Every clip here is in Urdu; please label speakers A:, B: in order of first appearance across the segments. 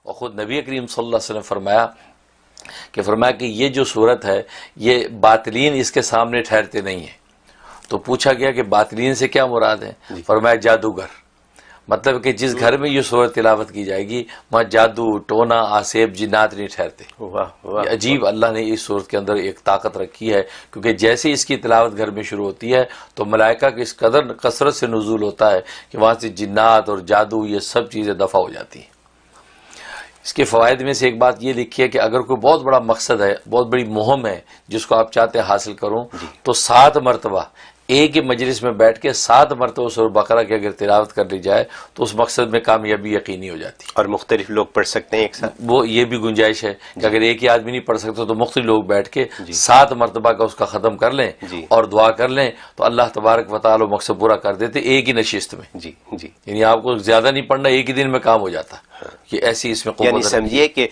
A: اور خود نبی کریم صلی اللہ علیہ وسلم فرمایا کہ یہ جو صورت ہے یہ باطلین اس کے سامنے ٹھہرتے نہیں ہیں. تو پوچھا گیا کہ باطلین سے کیا مراد ہے؟ فرمایا جادوگر. مطلب کہ جس گھر میں یہ صورت تلاوت کی جائے گی وہاں جادو ٹونا آسیب جنات نہیں ٹھہرتے. یہ عجیب اللہ نے اس صورت کے اندر ایک طاقت رکھی ہے، کیونکہ جیسے اس کی تلاوت گھر میں شروع ہوتی ہے تو ملائکہ کی اس قدر کثرت سے نزول ہوتا ہے کہ وہاں سے جنات اور جادو یہ سب چیزیں دفع ہو جاتی ہیں. اس کے فوائد میں سے ایک بات یہ لکھی ہے کہ اگر کوئی بہت بڑا مقصد ہے، بہت بڑی مہم ہے جس کو آپ چاہتے ہیں حاصل کروں، تو 7 مرتبہ ایک ہی مجلس میں بیٹھ کے 7 مرتبہ سورہ بقرہ کی اگر تلاوت کر لی جائے تو اس مقصد میں کامیابی یقینی ہو جاتی ہے.
B: اور مختلف لوگ پڑھ سکتے ہیں ایک ساتھ؟
A: وہ یہ بھی گنجائش ہے کہ اگر ایک ہی آدمی نہیں پڑھ سکتا تو مختلف لوگ بیٹھ کے 7 مرتبہ کا اس کا ختم کر لیں اور دعا کر لیں تو اللہ تبارک و تعالی مقصد پورا کر دیتے ایک ہی نشست میں. یعنی آپ کو زیادہ نہیں پڑھنا، ایک ہی دن میں کام ہو جاتا. یہ ایسی اس میں قوت،
B: یعنی سمجھیے کہ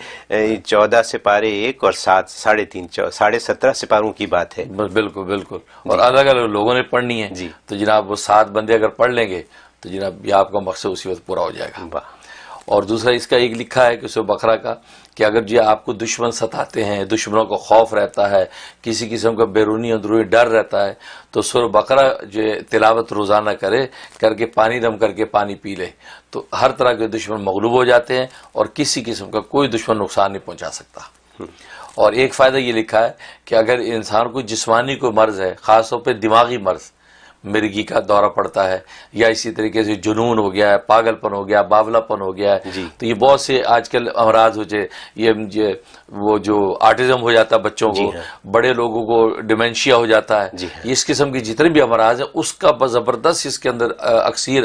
B: 14 سپارے ایک اور 7 3.5 17 سپاروں کی بات ہے.
A: بالکل بالکل. اور الگ الگ لوگوں نے پڑھنی ہے تو جناب وہ 7 بندے اگر پڑھ لیں گے تو جناب یہ آپ کا مقصد اسی وقت پورا ہو جائے گا. اور دوسرا اس کا ایک لکھا ہے کہ سورہ بقرہ کا کہ اگر جو آپ کو دشمن ستاتے ہیں، دشمنوں کو خوف رہتا ہے، کسی قسم کا بیرونی اندرونی ڈر رہتا ہے، تو سورہ بقرہ جو تلاوت روزانہ کر کے پانی دم کر کے پانی پی لے تو ہر طرح کے دشمن مغلوب ہو جاتے ہیں اور کسی قسم کا کوئی دشمن نقصان نہیں پہنچا سکتا. اور ایک فائدہ یہ لکھا ہے کہ اگر انسان کو جسمانی کوئی مرض ہے، خاص طور پہ دماغی مرض، مرگی کا دورہ پڑتا ہے یا اسی طریقے سے جنون ہو گیا ہے، پاگل پن ہو گیا، باولا پن ہو گیا ہے، تو یہ بہت سے آج کل امراض ہو جائے، یہ وہ جو آٹزم ہو جاتا ہے بچوں کو، بڑے لوگوں کو ڈیمنشیا ہو جاتا ہے، یہ اس قسم کی جتنے بھی امراض ہیں اس کا زبردست اس کے اندر اکثیر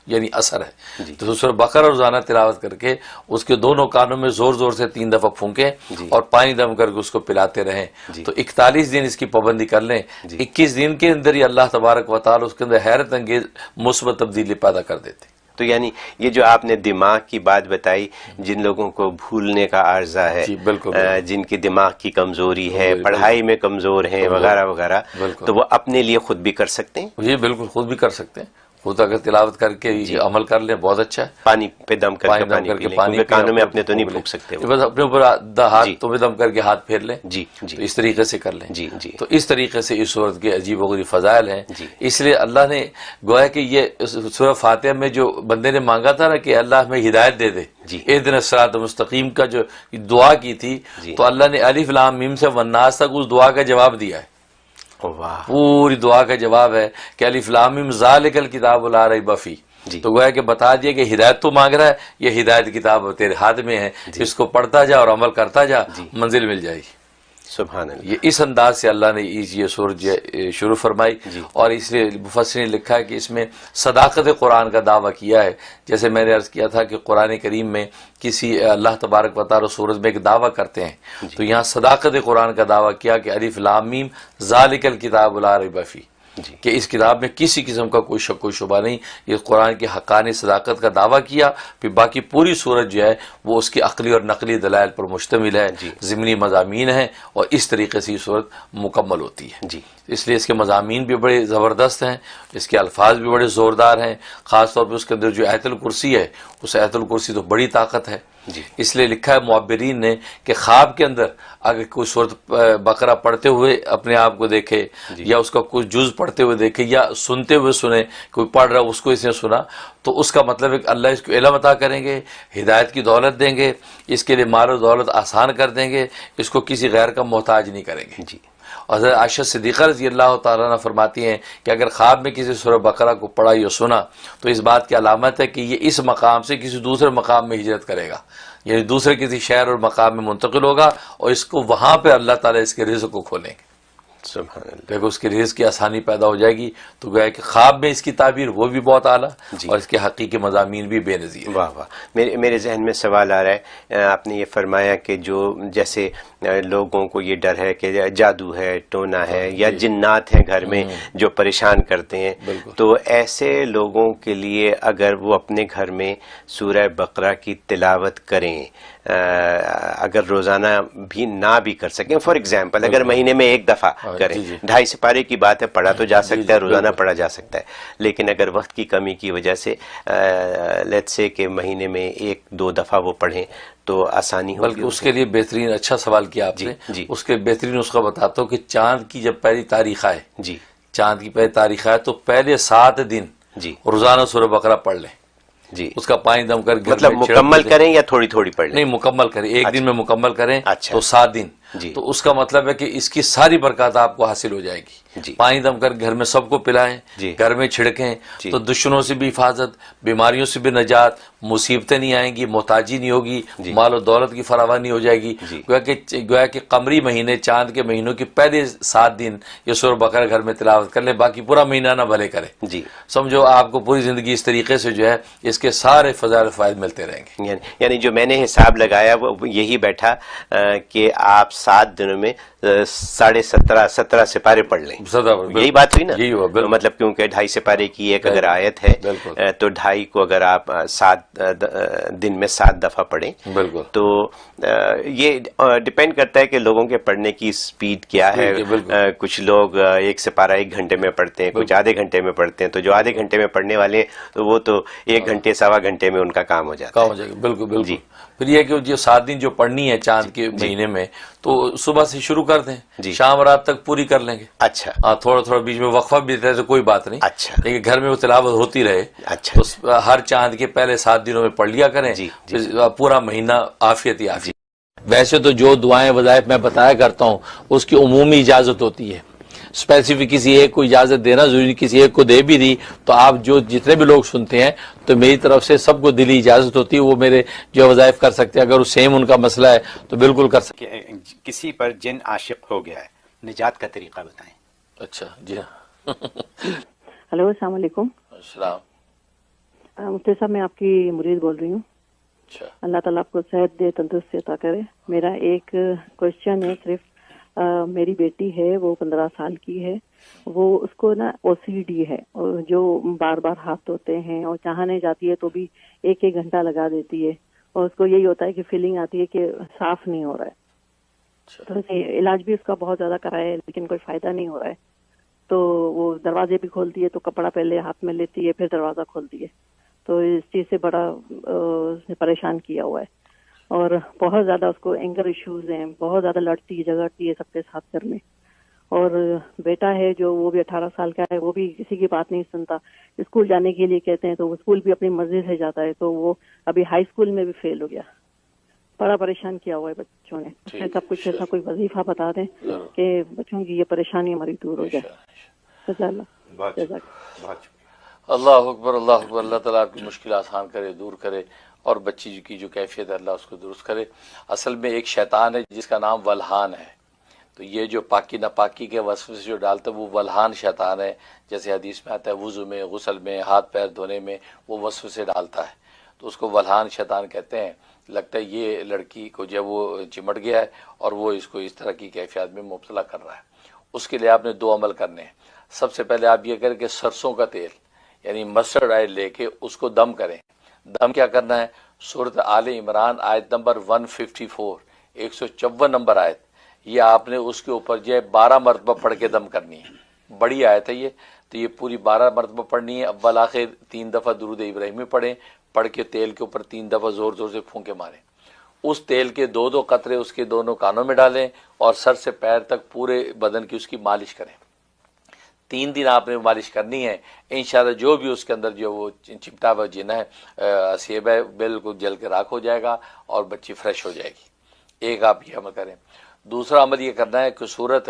A: یعنی اثر ہے. تو سورہ بقرہ روزانہ تلاوت کر کے اس کے دونوں کانوں میں زور زور سے 3 دفعہ پھونکیں اور پانی دم کر کے اس کو پلاتے رہیں تو 41 دن اس کی پابندی کر لیں. 21 دن کے اندر ہی اللہ تبارک و تعالی اس کے اندر حیرت انگیز مثبت تبدیلی پیدا کر دیتے.
B: تو یعنی یہ جو آپ نے دماغ کی بات بتائی، جن لوگوں کو بھولنے کا عارضہ ہے، جن کی دماغ کی کمزوری ہے، پڑھائی میں کمزور ہیں وغیرہ وغیرہ، تو وہ اپنے لیے خود بھی کر سکتے ہیں؟
A: جی بالکل، خود بھی کر سکتے ہیں. خود اگر تلاوت کر کے عمل کر لیں بہت اچھا ہے.
B: پانی پہ دم کر کے پانی کانوں میں اپنے تو نہیں پھونک سکتے،
A: بس اپنے اوپر ہاتھ میں دم کر کے ہاتھ پھیر لیں. تو اس طریقے سے کر لیں. تو اس طریقے سے اس صورت کے عجیب و غریب فضائل ہیں. اس لیے اللہ نے گویا کہ یہ سورہ فاتحہ میں جو بندے نے مانگا تھا نا کہ اللہ ہمیں ہدایت دے دے، اہدنا الصراط المستقیم کا جو دعا کی تھی، تو اللہ نے الف لام میم سے والناس تک اس دعا کا جواب دیا ہے. پوری دعا کا جواب ہے کہ الف لام میم ذالک الکتاب لا ریب فیہ. تو گویا کہ بتا دیا کہ ہدایت تو مانگ رہا ہے، یہ ہدایت کتاب تیرے ہاتھ میں ہے، اس کو پڑھتا جا اور عمل کرتا جا، منزل مل جائے گی.
B: سبحان اللہ.
A: یہ اس انداز سے اللہ نے یہ سورج شروع فرمائی. اور اس لیے مفسرین نے لکھا ہے کہ اس میں صداقت قرآن کا دعویٰ کیا ہے. جیسے میں نے عرض کیا تھا کہ قرآن کریم میں کسی اللہ تبارک و تعالی سورج میں ایک دعویٰ کرتے ہیں، تو یہاں صداقت قرآن کا دعویٰ کیا کہ الف لام میم ذالک الکتاب لا ریب فیہ، کہ اس کتاب میں کسی قسم کا کوئی شک و شبہ نہیں. یہ قرآن کی حقانی صداقت کا دعویٰ کیا. پھر باقی پوری صورت جو ہے وہ اس کی عقلی اور نقلی دلائل پر مشتمل ہے، ضمنی مضامین ہیں، اور اس طریقے سے یہ صورت مکمل ہوتی ہے. اس لیے اس کے مضامین بھی بڑے زبردست ہیں، اس کے الفاظ بھی بڑے زوردار ہیں. خاص طور پہ اس کے اندر جو آیت الکرسی ہے، اس آیت الکرسی تو بڑی طاقت ہے. اس لیے لکھا ہے معبرین نے کہ خواب کے اندر اگر کوئی سورۃ بقرہ پڑھتے ہوئے اپنے آپ کو دیکھے یا اس کا کوئی جز پڑھتے ہوئے دیکھے یا سنتے ہوئے سنے، کوئی پڑھ رہا اس کو اس نے سنا، تو اس کا مطلب ہے کہ اللہ اس کو علم عطا کریں گے، ہدایت کی دولت دیں گے، اس کے لیے مال و دولت آسان کر دیں گے، اس کو کسی غیر کا محتاج نہیں کریں گے. اور حضرت عائشہ صدیقہ رضی اللہ تعالیٰ عنہ فرماتی ہیں کہ اگر خواب میں کسی سورہ بقرہ کو پڑھا یا سنا تو اس بات کی علامت ہے کہ یہ اس مقام سے کسی دوسرے مقام میں ہجرت کرے گا، یعنی دوسرے کسی شہر اور مقام میں منتقل ہوگا اور اس کو وہاں پہ اللہ تعالیٰ اس کے رزق کو کھولیں گے.
B: سبحان اللہ.
A: دیکھو اس کے رزق کی آسانی پیدا ہو جائے گی. تو گویا کہ خواب میں اس کی تعبیر وہ بھی بہت اعلیٰ اور اس کے حقیقی مضامین بھی بے نظیر.
B: واہ واہ. میرے ذہن میں سوال آ رہا ہے، آپ نے یہ فرمایا کہ جو جیسے لوگوں کو یہ ڈر ہے کہ جادو ہے، ٹونا ہے یا جنات ہیں گھر میں جو پریشان کرتے ہیں، تو ایسے لوگوں کے لیے اگر وہ اپنے گھر میں سورہ بقرہ کی تلاوت کریں، اگر روزانہ بھی نہ بھی کر سکیں، فار ایگزامپل اگر مہینے میں ایک دفعہ کریں.
A: جی جی
B: 2.5 سپارے کی بات ہے, پڑھا تو جا سکتا ہے, روزانہ
A: بالکل.
B: پڑھا جا سکتا ہے, لیکن اگر وقت کی کمی کی وجہ سے لیٹس سے کہ مہینے میں 1-2 دفعہ وہ پڑھیں تو آسانی ہوگی.
A: بلکہ اس کے لیے بہترین, اچھا سوال کیا آپ نے,
B: جی
A: اس کے بہترین نسخہ بتاتا ہوں کہ چاند کی جب پہلی تاریخ آئے,
B: جی
A: چاند کی پہلی تاریخ آئے تو پہلے 7 دن
B: جی
A: روزانہ سورہ بقرہ پڑھ لیں,
B: جی,
A: اس کا پانی دم کر گھر
B: مطلب
A: میں چھڑک
B: مکمل
A: دیں.
B: کریں یا تھوڑی تھوڑی پڑھ لیں؟
A: نہیں, مکمل کریں, ایک دن میں مکمل کریں
B: اچھا.
A: تو 7 دن.
B: جی
A: تو اس کا مطلب ہے کہ اس کی ساری برکات آپ کو حاصل ہو جائے گی.
B: جی
A: پانی دم کر گھر میں سب کو پلائیں,
B: جی
A: گھر میں چھڑکیں,
B: جی
A: تو دشمنوں سے بھی حفاظت, بیماریوں سے بھی نجات, مصیبتیں نہیں آئیں گی, محتاجی نہیں ہوگی,
B: جی
A: مال و دولت کی فراوانی ہو جائے گی.
B: جی
A: گویا کہ قمری مہینے, چاند کے مہینوں کے پہلے 7 دن یہ سورہ بقرہ گھر میں تلاوت کر لیں, باقی پورا مہینہ نہ بھلے کریں.
B: جی,
A: سمجھو آپ کو پوری زندگی اس طریقے سے جو ہے اس کے سارے فضائل فوائد ملتے رہیں گے.
B: یعنی جو میں نے حساب لگایا وہ یہی بیٹھا کہ آپ 7 دنوں میں 17.5 سپارے پڑھ لیں. یہی بات ہوئی نا,
A: یہی ہوا بالکل.
B: مطلب کیونکہ 2.5 سپارے کی ایک اگر آیت ہے
A: بالکل
B: تو 2.5 کو اگر آپ 7 دن میں 7 دفعہ پڑھیں
A: بالکل
B: تو یہ ڈپینڈ کرتا ہے کہ لوگوں کے پڑھنے کی سپیڈ کیا ہے.
A: بالکل
B: کچھ لوگ 1 سپارہ 1 گھنٹے میں پڑھتے ہیں, کچھ آدھے گھنٹے میں پڑھتے ہیں, تو جو آدھے گھنٹے میں پڑھنے والے ہیں تو وہ تو 1 گھنٹے 1.25 گھنٹے میں ان کا کام ہو جاتا
A: کام
B: ہے.
A: ہو جائے گا. بالکل بالکل.
B: جی
A: پھر یہ کہ جو 7 دن جو پڑھنی ہے چاند کے مہینے میں, تو صبح سے شروع کر دیں,
B: جی
A: شام رات تک پوری کر لیں گے.
B: اچھا
A: ہاں, تھوڑا تھوڑا بیچ میں وقفہ بھی دیتا ہے تو کوئی بات نہیں,
B: اچھا
A: لیکن گھر میں وہ تلاوت ہوتی رہے.
B: اچھا
A: تو ہر چاند کے پہلے 7 دنوں میں پڑھ لیا کریں,
B: جی جی
A: پھر پورا مہینہ عافیت ہی عافیت. ویسے تو جو دعائیں وظائف میں بتایا کرتا ہوں اس کی عمومی اجازت ہوتی ہے, اسپیسیفک کسی ایک کو اجازت دینا ضروری, کسی ایک کو دے بھی دی تو آپ جو جتنے بھی لوگ سنتے ہیں تو میری طرف سے سب کو دلی اجازت ہوتی ہے, وہ میرے جو وظائف کر سکتے ہیں. اگر وہ سیم ان کا مسئلہ ہے تو بالکل کر سکتے
C: کہ کسی پر جن عاشق ہو گیا ہے, نجات کا طریقہ بتائیں.
A: اچھا جی ہاں.
D: ہلو, السلام علیکم.
A: السلام.
D: مفتی صاحب, میں آپ کی مرید بول رہی ہوں.
A: اچھا,
D: اللہ تعالیٰ آپ کو صحت دے, تندرستی عطا کرے. میرا ایک کوشچن ہے صرف. میری بیٹی ہے, وہ 15 سال کی ہے. وہ اس کو نا OCD ہے, اور جو بار بار ہاتھ دھوتے ہیں اور چاہنے جاتی ہے تو بھی 1 گھنٹہ لگا دیتی ہے, اور اس کو یہی ہوتا ہے کہ فیلنگ آتی ہے کہ صاف نہیں ہو رہا ہے. تو علاج بھی اس کا بہت زیادہ کرا ہے لیکن کوئی فائدہ نہیں ہو رہا ہے. تو وہ دروازے بھی کھولتی ہے تو کپڑا پہلے ہاتھ میں لیتی ہے, پھر دروازہ کھولتی ہے. تو اس چیز سے بڑا اس نے پریشان کیا ہوا ہے, اور بہت زیادہ اس کو اینگر ایشوز ہیں, بہت زیادہ لڑتی ہے جھگڑتی ہے سب کے ساتھ گھر میں. اور بیٹا ہے جو وہ بھی 18 سال کا ہے, وہ بھی کسی کی بات نہیں سنتا. اسکول جانے کے لیے کہتے ہیں تو وہ اسکول بھی اپنی مرضی سے جاتا ہے, تو وہ ابھی ہائی اسکول میں بھی فیل ہو گیا. بڑا پریشان کیا ہوا ہے بچوں نے. سب کچھ ایسا کوئی وظیفہ بتا دیں کہ بچوں کی یہ پریشانی ہماری دور ہو جائے. جزاک اللہ.
C: بہت
A: اللہ اکبر اللہ اکبر. اللہ تعالیٰ آپ کی مشکل آسان کرے, دور کرے, اور بچی کی جو کیفیت ہے اللہ اس کو درست کرے. اصل میں ایک شیطان ہے جس کا نام ولحان ہے, تو یہ جو پاکی ناپاکی کے وصف سے جو ڈالتا ہے وہ ولحان شیطان ہے. جیسے حدیث میں آتا ہے وضو میں, غسل میں, ہاتھ پیر دھونے میں وہ وصف سے ڈالتا ہے, تو اس کو ولحان شیطان کہتے ہیں. لگتا ہے یہ لڑکی کو جب وہ چمٹ گیا ہے اور وہ اس کو اس طرح کی کیفیات میں مبتلا کر رہا ہے. اس کے لیے آپ نے 2 عمل کرنے ہیں. سب سے پہلے آپ یہ کریں کہ سرسوں کا تیل یعنی مسٹرڈ آئل لے کے اس کو دم کریں. دم کیا کرنا ہے, سورۃ آل عمران آیت نمبر 154, 154 نمبر آیت, یہ آپ نے اس کے اوپر جو ہے 12 مرتبہ پڑھ کے دم کرنی ہے. بڑی آیت ہے یہ, تو یہ پوری 12 مرتبہ پڑھنی ہے. اول آخر 3 دفعہ درود ابراہیمی پڑھیں, پڑھ کے تیل کے اوپر 3 دفعہ زور زور سے پھونکے ماریں. اس تیل کے 2 قطرے اس کے دونوں کانوں میں ڈالیں اور سر سے پیر تک پورے بدن کی اس کی مالش کریں. 3 دن آپ نے مالش کرنی ہے. انشاءاللہ جو بھی اس کے اندر جو وہ چپٹا ہوا جن ہے, سیب ہے, بالکل جل کے راکھ ہو جائے گا اور بچی فریش ہو جائے گی. ایک آپ یہ عمل کریں. دوسرا عمل یہ کرنا ہے کہ سورت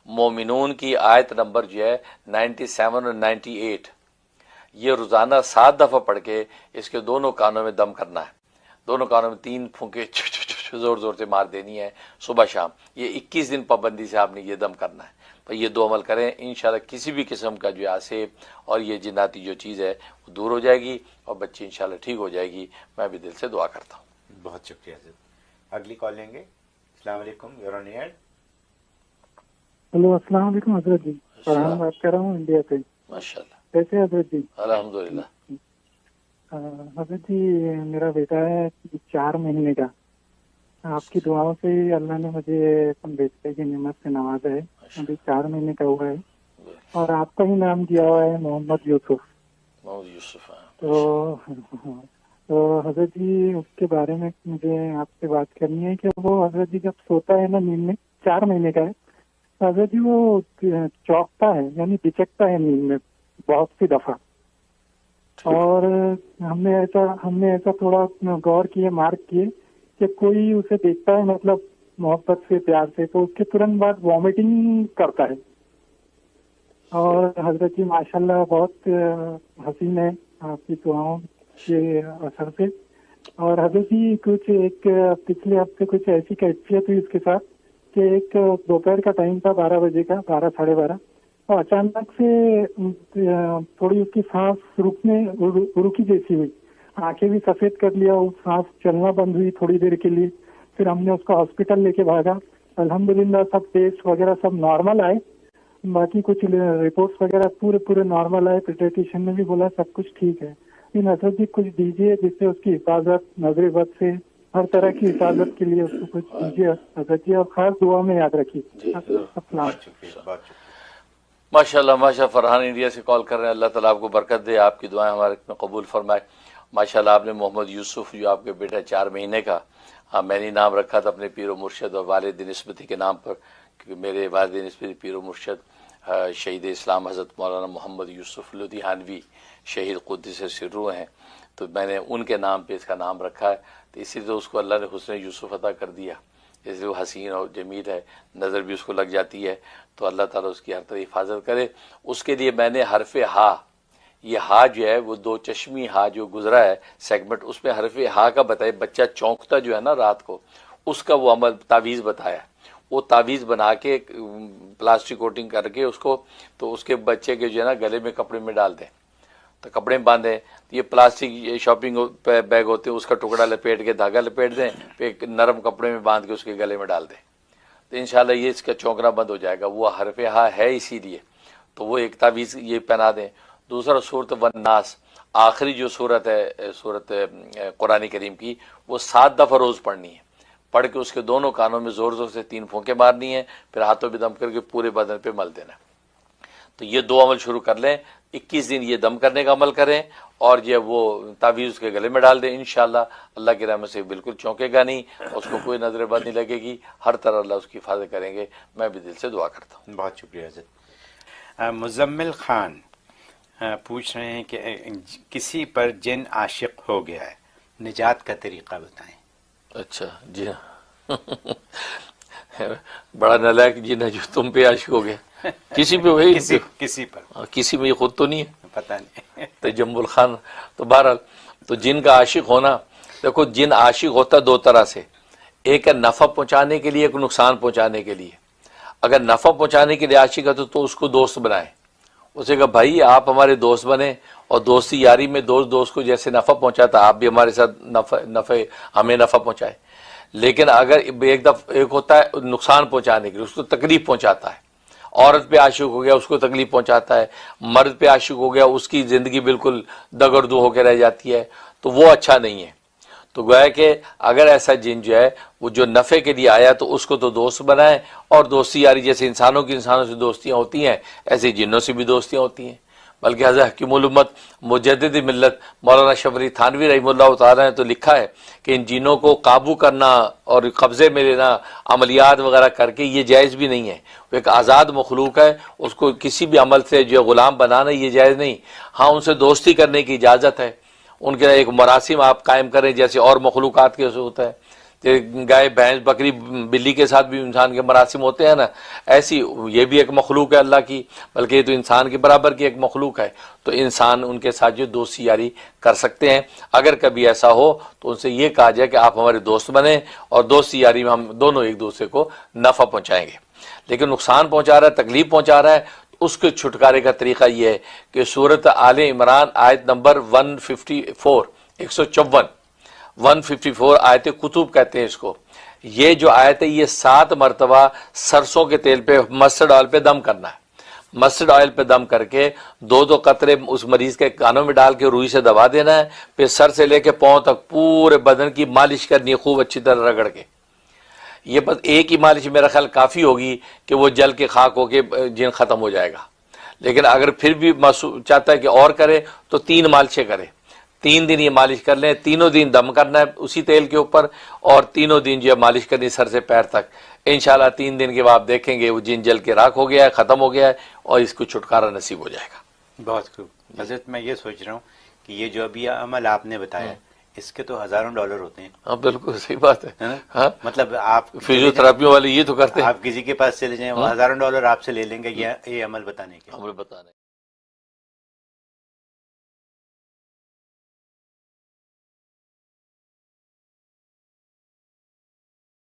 A: مومنون کی آیت نمبر جو ہے 97 اور 98, یہ روزانہ 7 دفعہ پڑھ کے اس کے دونوں کانوں میں دم کرنا ہے. دونوں کانوں میں 3 پھونکے زور زور سے مار دینی ہے صبح شام. یہ 21 دن پابندی سے آپ نے یہ دم کرنا ہے. تو یہ 2 عمل کریں, انشاءاللہ کسی بھی قسم کا جو آسیب اور یہ جناتی جو چیز ہے وہ دور ہو جائے گی اور بچی انشاءاللہ ٹھیک ہو جائے گی. میں بھی دل سے دعا کرتا ہوں.
C: بہت شکریہ سر. اگلی کال لیں گے. السلام علیکم, یور آن ایئر.
E: ہلو, السلام علیکم حضرت جی. فرحان بات کر رہا ہوں انڈیا سے.
A: ماشاءاللہ.
E: کیسے حضرت جی؟
A: الحمدللہ.
E: حضرت جی میرا بیٹا ہے 4 مہینے کا. آپ کی دعاؤں سے ہی اللہ نے مجھے بیٹے کی نعمت سے نوازا ہے. ابھی 4 مہینے کا ہوا ہے اور آپ کا ہی نام دیا ہوا ہے محمد یوسف.
A: محمد یوسف.
E: تو حضرت جی اس کے بارے میں مجھے آپ سے بات کرنی ہے کہ وہ حضرت جی جب سوتا ہے نا نیند میں، 4 مہینے کا ہے، تو حضرت جی وہ چونکتا ہے یعنی بچکتا ہے نیند میں بہت سی دفعہ. اور ہم نے ایسا تھوڑا غور کیے، مارک کیے کہ کوئی اسے دیکھتا ہے مطلب محبت سے، پیار سے، تو اس کے ترنت بعد وامٹنگ کرتا ہے. اور حضرت جی ماشاءاللہ بہت حسین ہے آپ کی دعاؤں کے اثر سے. اور حضرت جی پچھلے ہفتے کچھ ایسی کیفیت ہوئی اس کے ساتھ کہ ایک دوپہر کا ٹائم تھا، 12 بجے کا، 12 ساڑھے 12، اور اچانک سے تھوڑی اس کی سانس رکی جیسی ہوئی، آنکھیں بھی سفید کر لیا، وہ سانس چلنا بند ہوئی تھوڑی دیر کے لیے. پھر ہم نے اس کو ہاسپٹل لے کے بھاگا. الحمدللہ سب ٹیسٹ وغیرہ سب نارمل آئے، باقی کچھ رپورٹس وغیرہ پورے نارمل آئے. پیڈیاٹریشین نے بھی بولا سب کچھ ٹھیک ہے. لیکن حضرت جی کچھ دیجیے جس سے اس کی حفاظت، نظر بد سے، ہر طرح کی حفاظت کے لیے اس کو کچھ دیجیے حضرت جی، اور خاص دعا میں یاد رکھیے. السلام.
A: ماشاء اللہ فرحان انڈیا سے کال کر رہے ہیں. اللہ تعالیٰ آپ کو برکت دے، آپ کی دعائیں ہمارے میں قبول فرمائے. ماشاء اللہ آپ نے محمد یوسف جو آپ کے بیٹا 4 مہینے کا، میں نے نام رکھا تھا اپنے پیر و مرشد اور والد نسبتی کے نام پر، کیونکہ میرے والد نسبتی پیر و مرشد شہید اسلام حضرت مولانا محمد یوسف لدھیانوی شہید قدس سرو ہیں، تو میں نے ان کے نام پہ اس کا نام رکھا ہے. تو اسی طرح اس کو اللہ نے حسن یوسف عطا کر دیا، اس لیے وہ حسین اور جمیل ہے، نظر بھی اس کو لگ جاتی ہے. تو اللہ تعالیٰ اس کی ہر طرح حفاظت کرے. اس کے لیے میں نے حرف ہا، یہ ہا جو ہے وہ 2 چشمی ہا جو گزرا ہے سیگمنٹ، اس میں حرف ہا کا بتائے، بچہ چونکتا جو ہے نا رات کو، اس کا وہ عمل تعویذ بتایا. وہ تعویذ بنا کے پلاسٹک کوٹنگ کر کے اس کو، تو اس کے بچے کے جو ہے نا گلے میں کپڑے میں ڈال دیں، تو کپڑے میں باندھیں. یہ پلاسٹک شاپنگ بیگ ہوتے ہیں، اس کا ٹکڑا لپیٹ کے دھاگا لپیٹ دیں، پھر ایک نرم کپڑے میں باندھ کے اس کے گلے میں ڈال دیں، تو انشاءاللہ یہ اس کا چونکنا بند ہو جائے گا. وہ حرف ہا ہے اسی لیے، تو وہ ایک تعویذ یہ پہنا دیں. دوسرا سورت والناس، آخری جو سورت ہے سورت قرآن کریم کی، وہ 7 دفعہ روز پڑھنی ہے. پڑھ کے اس کے دونوں کانوں میں زور سے 3 پھونکے مارنی ہیں، پھر ہاتھوں پہ دم کر کے پورے بدن پہ مل دینا. تو یہ 2 عمل شروع کر لیں. 21 دن یہ دم کرنے کا عمل کریں، اور یہ وہ تعویذ اس کے گلے میں ڈال دیں. انشاءاللہ اللہ کی رحمت سے بالکل چونکے گا نہیں، اس کو کوئی نظر بد نہیں لگے گی. ہر طرح اللہ اس کی حفاظت کریں گے. میں بھی دل سے دعا کرتا ہوں.
C: بہت شکریہ حضرت.
B: مزمل خان پوچھ رہے ہیں کہ کسی پر جن عاشق ہو گیا ہے، نجات کا طریقہ بتائیں.
A: اچھا جی ہاں، بڑا نالائق جن ہے جو تم پہ عاشق ہو گیا. کسی پہ وہی
B: کسی پر،
A: کسی میں یہ خود تو نہیں ہے،
B: پتہ نہیں.
A: تجمل خان. تو بہرحال تو جن کا عاشق ہونا، دیکھو جن عاشق ہوتا 2 طرح سے، ایک ہے نفع پہنچانے کے لیے، ایک نقصان پہنچانے کے لیے. اگر نفع پہنچانے کے لیے عاشق ہے تو اس کو دوست بنائیں. اسے کہا بھائی آپ ہمارے دوست بنے، اور دوستی یاری میں دوست کو جیسے نفع پہنچاتا آپ بھی ہمارے ساتھ نفع ہمیں نفع پہنچائے. لیکن اگر ایک ہوتا ہے نقصان پہنچانے کے لیے، اس کو تکلیف پہنچاتا ہے. عورت پہ عاشق ہو گیا، اس کو تکلیف پہنچاتا ہے. مرد پہ عاشق ہو گیا، اس کی زندگی بالکل دگردو ہو کے رہ جاتی ہے، تو وہ اچھا نہیں ہے. تو گویا کہ اگر ایسا جن جو ہے وہ جو نفع کے لیے آیا تو اس کو تو دوست بنائیں، اور دوستی یاری جیسے انسانوں سے دوستیاں ہوتی ہیں، ایسے جنوں سے بھی دوستیاں ہوتی ہیں. بلکہ حضرت حکیم الامت مجدد ملت مولانا شبری تھانوی رحمہ اللہ تعالیٰ نے تو لکھا ہے کہ ان جنوں کو قابو کرنا اور قبضے میں لینا، عملیات وغیرہ کر کے، یہ جائز بھی نہیں ہے. وہ ایک آزاد مخلوق ہے، اس کو کسی بھی عمل سے جو غلام بنانا یہ جائز نہیں. ہاں ان سے دوستی کرنے کی اجازت ہے، ان کے ایک مراسم آپ قائم کریں جیسے اور مخلوقات کے ہوتا ہے. گائے بھینس بکری بلی کے ساتھ بھی انسان کے مراسم ہوتے ہیں نا، ایسی یہ بھی ایک مخلوق ہے اللہ کی، بلکہ یہ تو انسان کے برابر کی ایک مخلوق ہے. تو انسان ان کے ساتھ جو دوستی یاری کر سکتے ہیں. اگر کبھی ایسا ہو تو ان سے یہ کہا جائے کہ آپ ہمارے دوست بنیں، اور دوستی یاری میں ہم دونوں ایک دوسرے کو نفع پہنچائیں گے. لیکن نقصان پہنچا رہا ہے، تکلیف پہنچا رہا ہے، اس کے چھٹکارے کا طریقہ یہ ہے کہ سورۃ آل عمران آیت نمبر 154 آیت کتب کہتے ہیں اس کو. یہ جو آیت ہے یہ 7 مرتبہ سرسوں کے تیل پہ مسٹرڈ آئل پہ دم کرنا ہے. مسٹرڈ آئل پہ دم کر کے 2 قطرے اس مریض کے کانوں میں ڈال کے روئی سے دبا دینا ہے. پھر سر سے لے کے پاؤں تک پورے بدن کی مالش کرنی ہے خوب اچھی طرح رگڑ کے. یہ بس ایک ہی مالش میرا خیال کافی ہوگی کہ وہ جل کے خاک ہو کے جن ختم ہو جائے گا. لیکن اگر پھر بھی چاہتا ہے کہ اور کرے تو 3 مالشیں کرے. 3 دن یہ مالش کر لیں, تینوں دن دم کرنا ہے اسی تیل کے اوپر, اور تینوں دن جو ہے مالش کرنی سر سے پیر تک. انشاءاللہ 3 دن کے بعد آپ دیکھیں گے وہ جن جل کے راکھ ہو گیا ہے, ختم ہو گیا ہے, اور اس کو چھٹکارا نصیب ہو جائے گا.
C: بہت خوب حضرت. میں یہ سوچ رہا ہوں کہ یہ جو ابھی عمل آپ نے بتایا اس کے تو ہزاروں ڈالر ہوتے ہیں.
A: ہاں بالکل صحیح بات ہے. ہاں
C: مطلب آپ
A: فزیوتھراپیوں والے یہ تو کرتے ہیں,
C: آپ کسی کے پاس چلے جائیں وہ ہزاروں ڈالر آپ سے لے لیں گے یہ عمل بتانے کے.
A: ہمیں بتانے